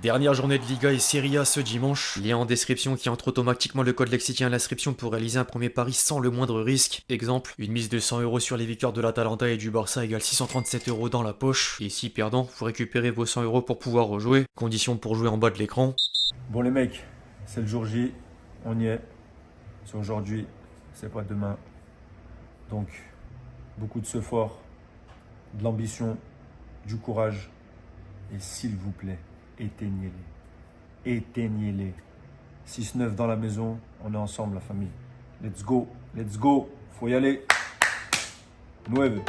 Dernière journée de Liga et Serie A ce dimanche. Lien en description qui entre automatiquement le code lexicien à l'inscription pour réaliser un premier pari sans le moindre risque. Exemple, une mise de 100 € sur les victoires de l'Atalanta et du Barça égale 637 € dans la poche. Et si perdant, vous récupérez vos 100 € pour pouvoir rejouer. Conditions pour jouer en bas de l'écran. Bon les mecs, c'est le jour J, on y est. C'est aujourd'hui, c'est pas demain. Donc, beaucoup de ce fort, de l'ambition, du courage. Et s'il vous plaît, éteignez-les. Éteignez-les. 6-9 dans la maison, on est ensemble la famille. Let's go, faut y aller. Nueve.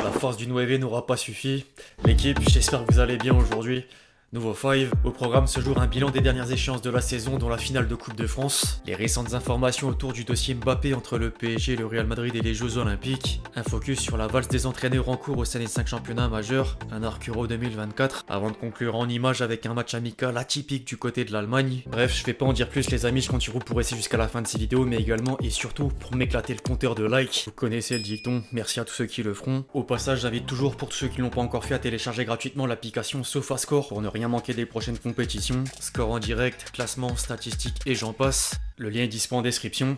La force du 9 n'aura pas suffi. L'équipe, j'espère que vous allez bien aujourd'hui. Nouveau 5, au programme ce jour un bilan des dernières échéances de la saison dont la finale de Coupe de France, les récentes informations autour du dossier Mbappé entre le PSG, le Real Madrid et les Jeux Olympiques, un focus sur la valse des entraîneurs en cours au sein des 5 championnats majeurs, un arc Euro 2024, avant de conclure en images avec un match amical atypique du côté de l'Allemagne. Bref, je vais pas en dire plus les amis, je compte sur vous pour rester jusqu'à la fin de ces vidéos, mais également et surtout pour m'éclater le compteur de likes. Vous connaissez le dicton, merci à tous ceux qui le feront. Au passage, j'invite toujours pour tous ceux qui l'ont pas encore fait à télécharger gratuitement l'application SofaScore pour ne rien manquer des prochaines compétitions, score en direct, classement, statistiques et j'en passe. Le lien est dispo en description.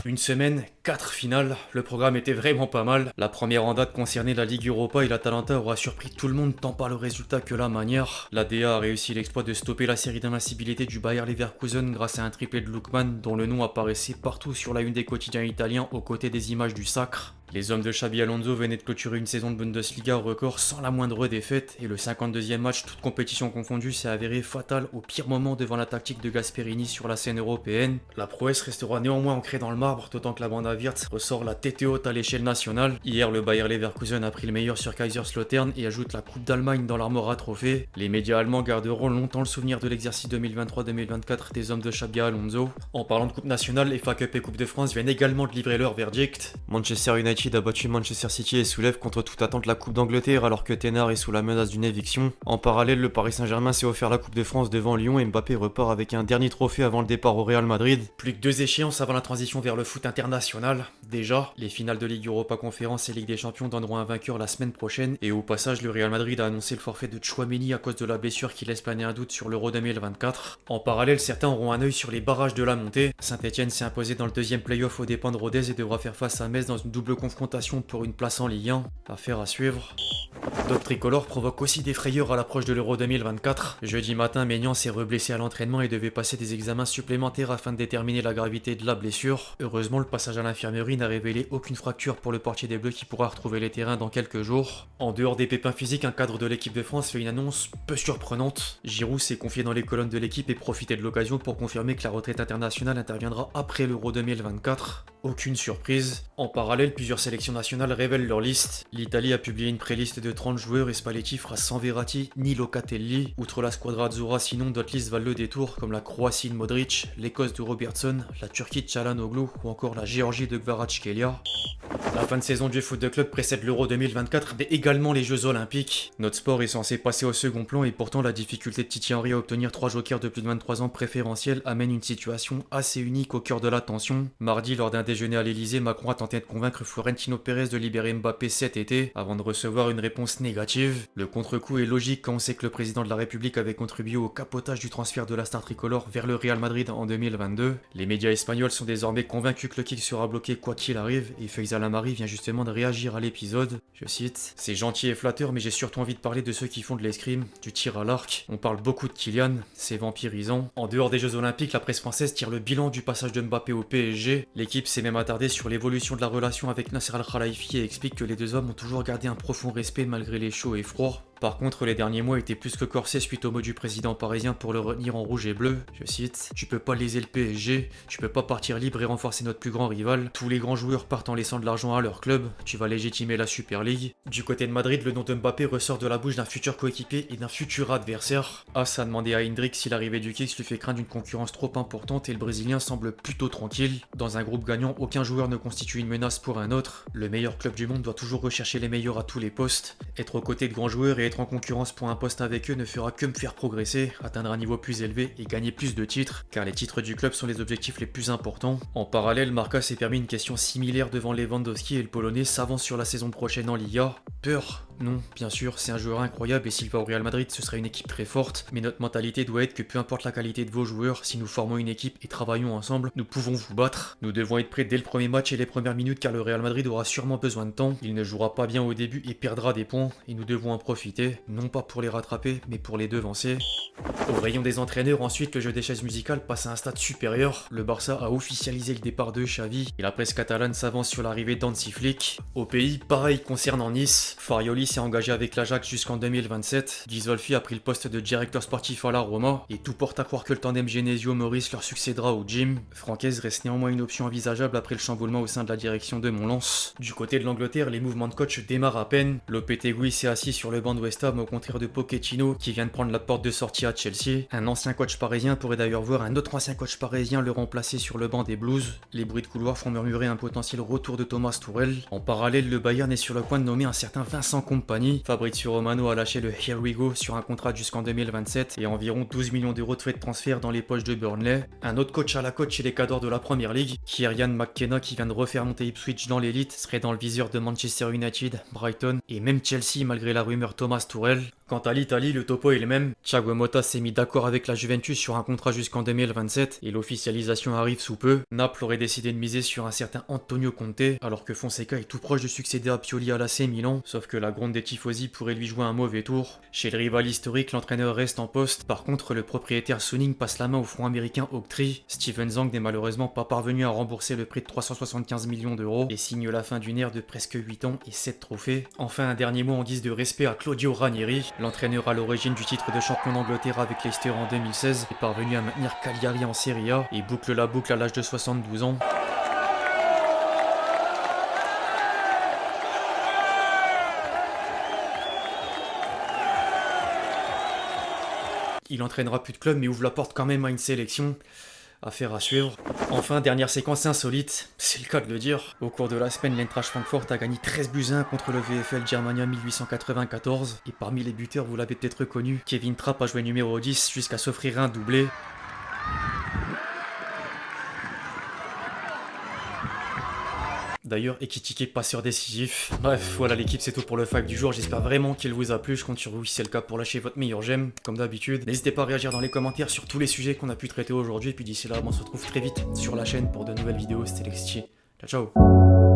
Une semaine, 4 finales, le programme était vraiment pas mal. La première en date concernait la Ligue Europa et l'Atalanta aura surpris tout le monde tant par le résultat que la manière. La DA a réussi l'exploit de stopper la série d'invincibilité du Bayer Leverkusen grâce à un triplé de Lookman dont le nom apparaissait partout sur la une des quotidiens italiens aux côtés des images du sacre. Les hommes de Xabi Alonso venaient de clôturer une saison de Bundesliga au record sans la moindre défaite et le 52e match, toute compétition confondue, s'est avéré fatal au pire moment devant la tactique de Gasperini sur la scène européenne. La prouesse restera néanmoins ancrée dans le marbre, d'autant que la bande à Wirtz ressort la tête haute à l'échelle nationale. Hier, le Bayer Leverkusen a pris le meilleur sur Kaiserslautern et ajoute la Coupe d'Allemagne dans l'armoire à trophées. Les médias allemands garderont longtemps le souvenir de l'exercice 2023-2024 des hommes de Xabi Alonso. En parlant de Coupe nationale, FA Cup et Coupe de France viennent également de livrer leur verdict. Manchester United a battu Manchester City et soulève contre toute attente la Coupe d'Angleterre alors que Ténard est sous la menace d'une éviction. En parallèle, le Paris Saint-Germain s'est offert la Coupe de France devant Lyon et Mbappé repart avec un dernier trophée avant le départ au Real Madrid. Plus que 2 échéances avant la transition vers le foot international. Déjà, les finales de Ligue Europa Conférence et Ligue des Champions donneront un vainqueur la semaine prochaine et au passage, le Real Madrid a annoncé le forfait de Tchouaméni à cause de la blessure qui laisse planer un doute sur l'Euro 2024. En parallèle, certains auront un œil sur les barrages de la montée. Saint-Etienne s'est imposé dans le deuxième play-off aux dépens de Rodez et devra faire face à Metz dans une double confrontation pour une place en Ligue 1. Affaire à suivre. D'autres tricolores provoquent aussi des frayeurs à l'approche de l'Euro 2024. Jeudi matin, Maignan s'est reblessé à l'entraînement et devait passer des examens supplémentaires afin de déterminer la gravité de la blessure. Heureusement, le passage à l'infirmerie n'a révélé aucune fracture pour le portier des Bleus qui pourra retrouver les terrains dans quelques jours. En dehors des pépins physiques, un cadre de l'équipe de France fait une annonce peu surprenante. Giroud s'est confié dans les colonnes de l'équipe et profité de l'occasion pour confirmer que la retraite internationale interviendra après l'Euro 2024. Aucune surprise. En parallèle, plusieurs sélections nationales révèlent leur liste. L'Italie a publié une préliste de 30 joueurs et Spalletti fera sans Verratti ni Locatelli. Outre la squadra Azzurra, sinon d'autres listes valent le détour comme la Croatie de Modric, l'Écosse de Robertson, la Turquie de Çalhanoğlu ou encore la Géorgie de Kvaratskhelia. La fin de saison du foot de club précède l'Euro 2024 mais également les Jeux Olympiques. Notre sport est censé passer au second plan et pourtant la difficulté de Thierry Henry à obtenir 3 jokers de plus de 23 ans préférentiels amène une situation assez unique au cœur de l'attention. Mardi, lors d'un déjeuner à l'Elysée, Macron a tenté de convaincre Florentino Pérez de libérer Mbappé cet été avant de recevoir une réponse négative. Le contre-coup est logique quand on sait que le président de la République avait contribué au capotage du transfert de la star tricolore vers le Real Madrid en 2022. Les médias espagnols sont désormais convaincus que le kick sera bloqué quoi qu'il arrive et Faisal Amari vient justement de réagir à l'épisode. Je cite: "C'est gentil et flatteur mais j'ai surtout envie de parler de ceux qui font de l'escrime, du tir à l'arc. On parle beaucoup de Kylian, c'est vampirisant." En dehors des Jeux Olympiques, la presse française tire le bilan du passage de Mbappé au PSG. L'équipe s'est même attardée sur l'évolution de la relation avec Nasser Al-Khelaifi et explique que les deux hommes ont toujours gardé un profond respect malgré les chauds et froids. Par contre, les derniers mois étaient plus que corsés suite au mot du président parisien pour le retenir en rouge et bleu. Je cite: "Tu peux pas léser le PSG, tu peux pas partir libre et renforcer notre plus grand rival. Tous les grands joueurs partent en laissant de l'argent à leur club, tu vas légitimer la Super League." Du côté de Madrid, le nom de Mbappé ressort de la bouche d'un futur coéquipier et d'un futur adversaire. As a demandé à Hendrik si l'arrivée du Kicks lui fait craindre une concurrence trop importante et le Brésilien semble plutôt tranquille. Dans un groupe gagnant, aucun joueur ne constitue une menace pour un autre. Le meilleur club du monde doit toujours rechercher les meilleurs à tous les postes. Être aux côtés de grands joueurs et être en concurrence pour un poste avec eux ne fera que me faire progresser, atteindre un niveau plus élevé et gagner plus de titres, car les titres du club sont les objectifs les plus importants. En parallèle, Marca s'est permis une question similaire devant Lewandowski et le Polonais s'avance sur la saison prochaine en Liga. Peur? Non, bien sûr, c'est un joueur incroyable et s'il va au Real Madrid, ce sera une équipe très forte, mais notre mentalité doit être que peu importe la qualité de vos joueurs, si nous formons une équipe et travaillons ensemble, nous pouvons vous battre. Nous devons être prêts dès le premier match et les premières minutes car le Real Madrid aura sûrement besoin de temps. Il ne jouera pas bien au début et perdra des points, et nous devons en profiter, non pas pour les rattraper, mais pour les devancer. Au rayon des entraîneurs, ensuite, le jeu des chaises musicales passe à un stade supérieur. Le Barça a officialisé le départ de Xavi et la presse catalane s'avance sur l'arrivée d'Hansi Flick. Au pays, pareil concernant Nice. Farioli s'est engagé avec l'Ajax jusqu'en 2027. Ghisolfi a pris le poste de directeur sportif à la Roma et tout porte à croire que le tandem Genesio-Maurice leur succédera au gym. Francaise reste néanmoins une option envisageable après le chamboulement au sein de la direction de Montlens. Du côté de l'Angleterre, les mouvements de coach démarrent à peine. Lopetegui s'est assis sur le banc de West Ham au contraire de Pochettino qui vient de prendre la porte de sortie à Chelsea. Un ancien coach parisien pourrait d'ailleurs voir un autre ancien coach parisien le remplacer sur le banc des Blues. Les bruits de couloir font murmurer un potentiel retour de Thomas Tuchel. En parallèle, le Bayern est sur le point de nommer un certain Vincent Kompany. Fabrizio Romano a lâché le Here We Go sur un contrat jusqu'en 2027 et environ 12 millions d'euros de frais de transfert dans les poches de Burnley. Un autre coach à la cote chez les cadors de la Première Ligue, Kieran McKenna qui vient de refaire monter Ipswich dans l'élite, serait dans le viseur de Manchester United, Brighton et même Chelsea malgré la rumeur Thomas Tuchel. Quant à l'Italie, le topo est le même. Thiago Motta s'est mis d'accord avec la Juventus sur un contrat jusqu'en 2027 et l'officialisation arrive sous peu. Naples aurait décidé de miser sur un certain Antonio Conte alors que Fonseca est tout proche de succéder à Pioli à l'AC Milan, sauf que la gronde des tifosi pourrait lui jouer un mauvais tour. Chez le rival historique, l'entraîneur reste en poste. Par contre, le propriétaire Suning passe la main au front américain Octree. Steven Zhang n'est malheureusement pas parvenu à rembourser le prix de 375 millions d'euros et signe la fin d'une ère de presque 8 ans et 7 trophées. Enfin, un dernier mot en guise de respect à Claudio Ranieri. L'entraîneur à l'origine du titre de champion d'Angleterre avec Leicester en 2016 est parvenu à maintenir Cagliari en Serie A et boucle la boucle à l'âge de 72 ans. Il entraînera plus de clubs mais ouvre la porte quand même à une sélection. Affaire à suivre. Enfin, dernière séquence insolite, c'est le cas de le dire. Au cours de la semaine, l'Eintracht Francfort a gagné 13-1 contre le VfL Germania 1894. Et parmi les buteurs, vous l'avez peut-être reconnu, Kevin Trapp a joué numéro 10 jusqu'à s'offrir un doublé. D'ailleurs, Ekitike passeur décisif. Bref, voilà l'équipe, c'est tout pour le fact du jour. J'espère vraiment qu'il vous a plu. Je compte sur vous si c'est le cas pour lâcher votre meilleur j'aime, comme d'habitude. N'hésitez pas à réagir dans les commentaires sur tous les sujets qu'on a pu traiter aujourd'hui. Et puis d'ici là, on se retrouve très vite sur la chaîne pour de nouvelles vidéos. C'était Lextier. Ciao, ciao.